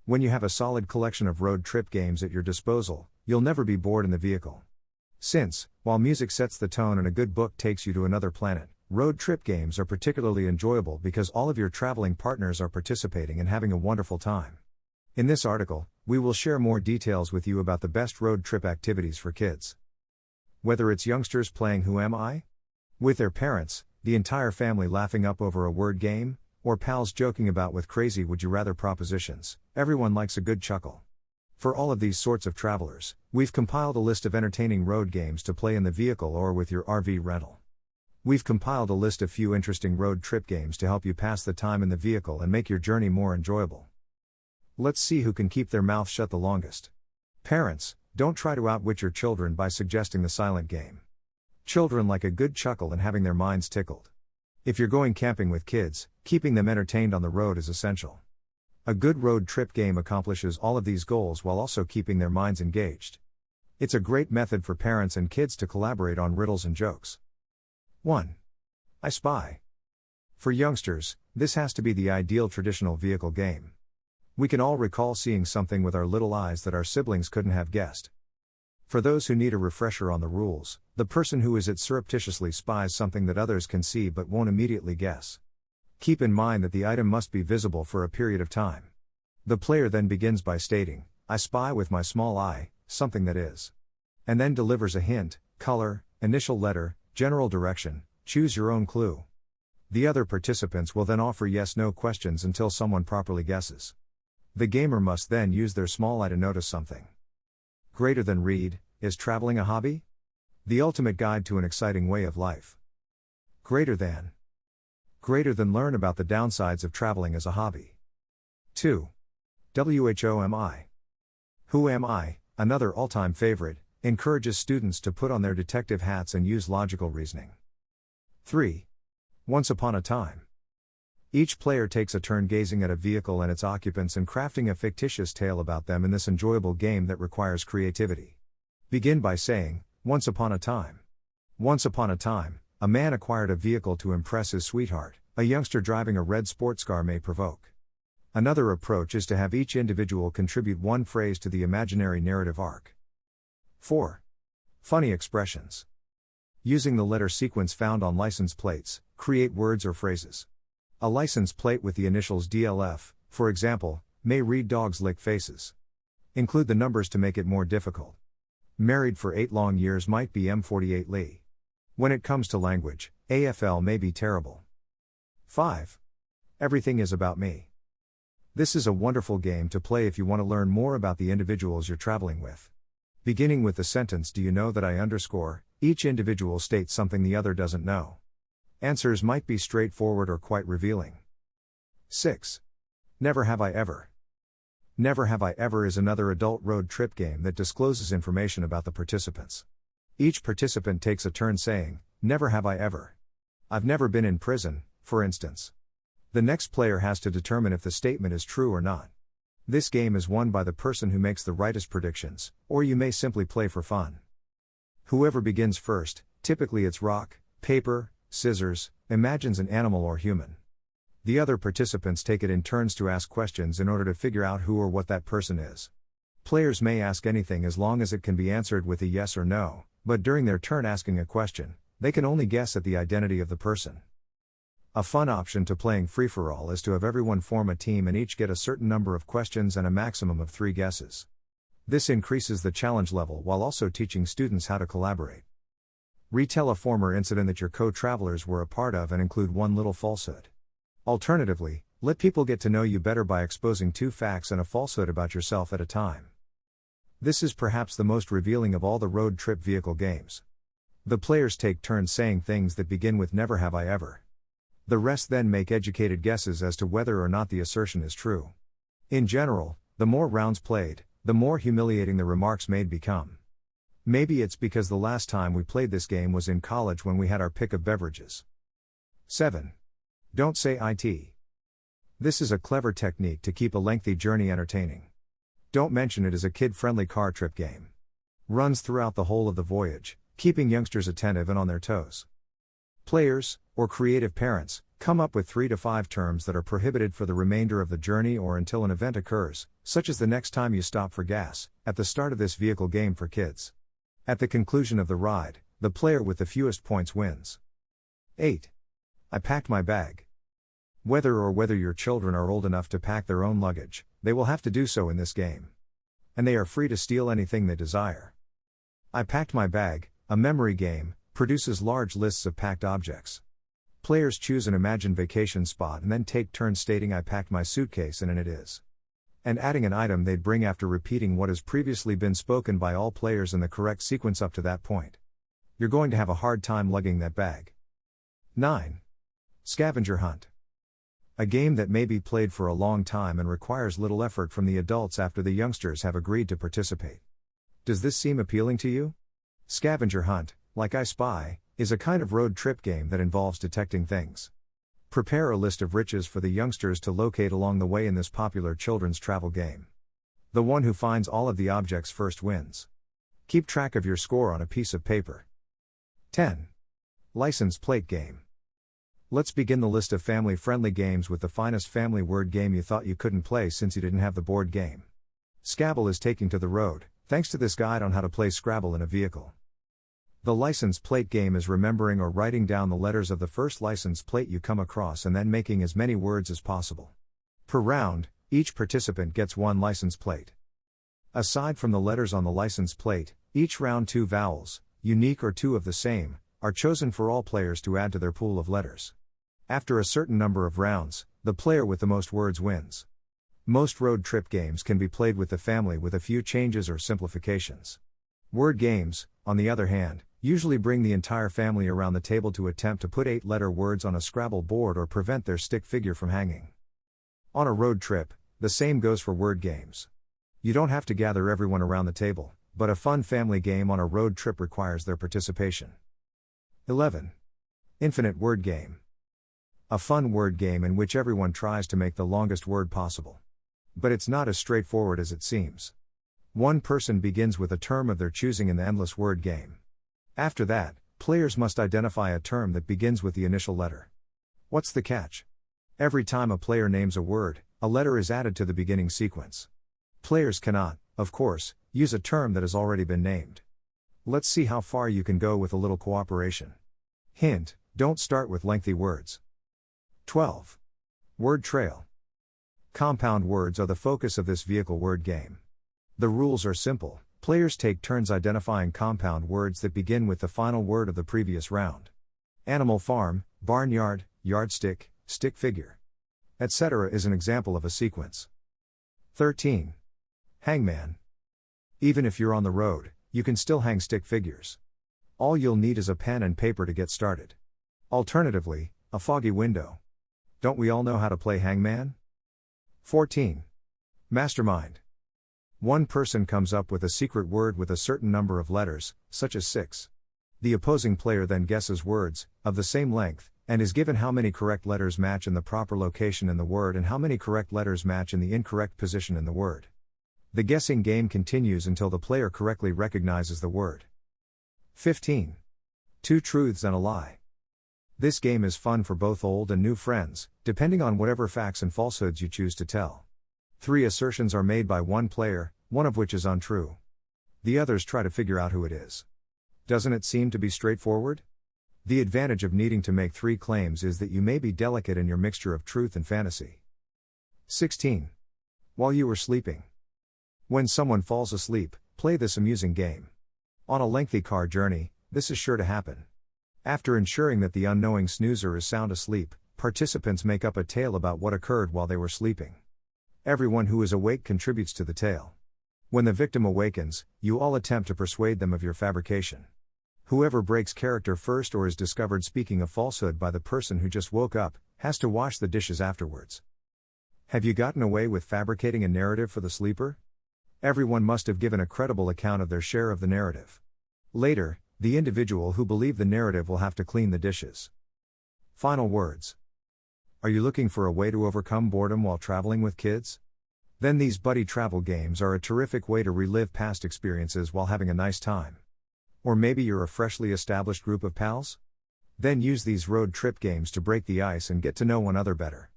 When you have a solid collection of road trip games at your disposal, you'll never be bored in the vehicle. Since, while music sets the tone and a good book takes you to another planet, road trip games are particularly enjoyable because all of your traveling partners are participating and having a wonderful time. In this article, we will share more details with you about the best road trip activities for kids. Whether it's youngsters playing Who Am I? With their parents, the entire family laughing up over a word game, or pals joking about with crazy would you rather propositions, everyone likes a good chuckle. For all of these sorts of travelers, we've compiled a list of entertaining road games to play in the vehicle or with your RV rental. We've compiled a list of few interesting road trip games to help you pass the time in the vehicle and make your journey more enjoyable. Let's see who can keep their mouth shut the longest. Parents, don't try to outwit your children by suggesting the silent game. Children like a good chuckle and having their minds tickled. If you're going camping with kids, keeping them entertained on the road is essential. A good road trip game accomplishes all of these goals while also keeping their minds engaged. It's a great method for parents and kids to collaborate on riddles and jokes. 1. I Spy. For youngsters, this has to be the ideal traditional vehicle game. We can all recall seeing something with our little eyes that our siblings couldn't have guessed. For those who need a refresher on the rules, the person who is it surreptitiously spies something that others can see but won't immediately guess. Keep in mind that the item must be visible for a period of time. The player then begins by stating, "I spy with my small eye, something that is." And then delivers a hint, color, initial letter, general direction, choose your own clue. The other participants will then offer yes/no questions until someone properly guesses. The gamer must then use their small eye to notice something. Greater than read, is traveling a hobby? The ultimate guide to an exciting way of life. Greater than. Greater than learn about the downsides of traveling as a hobby. 2. WHOMI. Who Am I, another all-time favorite, encourages students to put on their detective hats and use logical reasoning. 3. Once Upon a Time. Each player takes a turn gazing at a vehicle and its occupants and crafting a fictitious tale about them in this enjoyable game that requires creativity. Begin by saying, "Once upon a time." Once upon a time, a man acquired a vehicle to impress his sweetheart. A youngster driving a red sports car may provoke. Another approach is to have each individual contribute one phrase to the imaginary narrative arc. 4. Funny expressions. Using the letter sequence found on license plates, create words or phrases. A license plate with the initials DLF, for example, may read "Dogs lick faces." Include the numbers to make it more difficult. Married for 8 long years might be M48 Lee. When it comes to language, AFL may be terrible. 5. Everything is About Me. This is a wonderful game to play if you want to learn more about the individuals you're traveling with. Beginning with the sentence, "Do you know that I underscore," each individual states something the other doesn't know. Answers might be straightforward or quite revealing. 6. Never Have I Ever. Never Have I Ever is another adult road trip game that discloses information about the participants. Each participant takes a turn saying, "Never have I ever. I've never been in prison," for instance. The next player has to determine if the statement is true or not. This game is won by the person who makes the rightest predictions, or you may simply play for fun. Whoever begins first, typically it's rock, paper, scissors, imagines an animal or human. The other participants take it in turns to ask questions in order to figure out who or what that person is. Players may ask anything as long as it can be answered with a yes or no, but during their turn asking a question, they can only guess at the identity of the person. A fun option to playing free-for-all is to have everyone form a team and each get a certain number of questions and a maximum of 3 guesses. This increases the challenge level while also teaching students how to collaborate. Retell a former incident that your co-travelers were a part of and include one little falsehood. Alternatively, let people get to know you better by exposing 2 facts and a falsehood about yourself at a time. This is perhaps the most revealing of all the road trip vehicle games. The players take turns saying things that begin with "Never have I ever." The rest then make educated guesses as to whether or not the assertion is true. In general, the more rounds played, the more humiliating the remarks made become. Maybe it's because the last time we played this game was in college when we had our pick of beverages. 7. Don't Say IT. This is a clever technique to keep a lengthy journey entertaining. Don't mention it as a kid-friendly car trip game. Runs throughout the whole of the voyage, keeping youngsters attentive and on their toes. Players, or creative parents, Come up with 3 to 5 terms that are prohibited for the remainder of the journey or until an event occurs, such as the next time you stop for gas, at the start of this vehicle game for kids. At the conclusion of the ride, the player with the fewest points wins. 8. I packed my bag. Whether your children are old enough to pack their own luggage, they will have to do so in this game. And they are free to steal anything they desire. I packed my bag, a memory game, produces large lists of packed objects. Players choose an imagined vacation spot and then take turns stating I packed my suitcase and in it is. And adding an item they'd bring after repeating what has previously been spoken by all players in the correct sequence up to that point. You're going to have a hard time lugging that bag. 9. Scavenger Hunt. A game that may be played for a long time and requires little effort from the adults after the youngsters have agreed to participate. Does this seem appealing to you? Scavenger Hunt, like I Spy, is a kind of road trip game that involves detecting things. Prepare a list of riches for the youngsters to locate along the way in this popular children's travel game. The one who finds all of the objects first wins. Keep track of your score on a piece of paper. 10. License Plate Game. Let's begin the list of family-friendly games with the finest family word game you thought you couldn't play since you didn't have the board game. Scrabble is taking to the road, thanks to this guide on how to play Scrabble in a vehicle. The license plate game is remembering or writing down the letters of the first license plate you come across and then making as many words as possible. Per round, each participant gets one license plate. Aside from the letters on the license plate, each round 2 vowels, unique or 2 of the same, are chosen for all players to add to their pool of letters. After a certain number of rounds, the player with the most words wins. Most road trip games can be played with the family with a few changes or simplifications. Word games, on the other hand, usually bring the entire family around the table to attempt to put 8-letter words on a Scrabble board or prevent their stick figure from hanging. On a road trip, the same goes for word games. You don't have to gather everyone around the table, but a fun family game on a road trip requires their participation. 11. Infinite Word Game. A fun word game in which everyone tries to make the longest word possible. But it's not as straightforward as it seems. One person begins with a term of their choosing in the endless word game. After that, players must identify a term that begins with the initial letter. What's the catch? Every time a player names a word, a letter is added to the beginning sequence. Players cannot, of course, use a term that has already been named. Let's see how far you can go with a little cooperation. Hint: don't start with lengthy words. 12. Word Trail. Compound words are the focus of this vehicle word game. The rules are simple. Players take turns identifying compound words that begin with the final word of the previous round. Animal farm, barnyard, yardstick, stick figure, etc. is an example of a sequence. 13. Hangman. Even if you're on the road, you can still hang stick figures. All you'll need is a pen and paper to get started. Alternatively, a foggy window. Don't we all know how to play hangman? 14. Mastermind. One person comes up with a secret word with a certain number of letters, such as 6. The opposing player then guesses words, of the same length, and is given how many correct letters match in the proper location in the word and how many correct letters match in the incorrect position in the word. The guessing game continues until the player correctly recognizes the word. 15. 2 Truths and a Lie. This game is fun for both old and new friends, depending on whatever facts and falsehoods you choose to tell. 3 assertions are made by one player, one of which is untrue. The others try to figure out who it is. Doesn't it seem to be straightforward? The advantage of needing to make 3 claims is that you may be delicate in your mixture of truth and fantasy. 16. While you were sleeping. When someone falls asleep, play this amusing game. On a lengthy car journey, this is sure to happen. After ensuring that the unknowing snoozer is sound asleep, participants make up a tale about what occurred while they were sleeping. Everyone who is awake contributes to the tale. When the victim awakens, you all attempt to persuade them of your fabrication. Whoever breaks character first or is discovered speaking a falsehood by the person who just woke up, has to wash the dishes afterwards. Have you gotten away with fabricating a narrative for the sleeper? Everyone must have given a credible account of their share of the narrative. Later, the individual who believed the narrative will have to clean the dishes. Final words. Are you looking for a way to overcome boredom while traveling with kids? Then these buddy travel games are a terrific way to relive past experiences while having a nice time. Or maybe you're a freshly established group of pals? Then use these road trip games to break the ice and get to know one another better.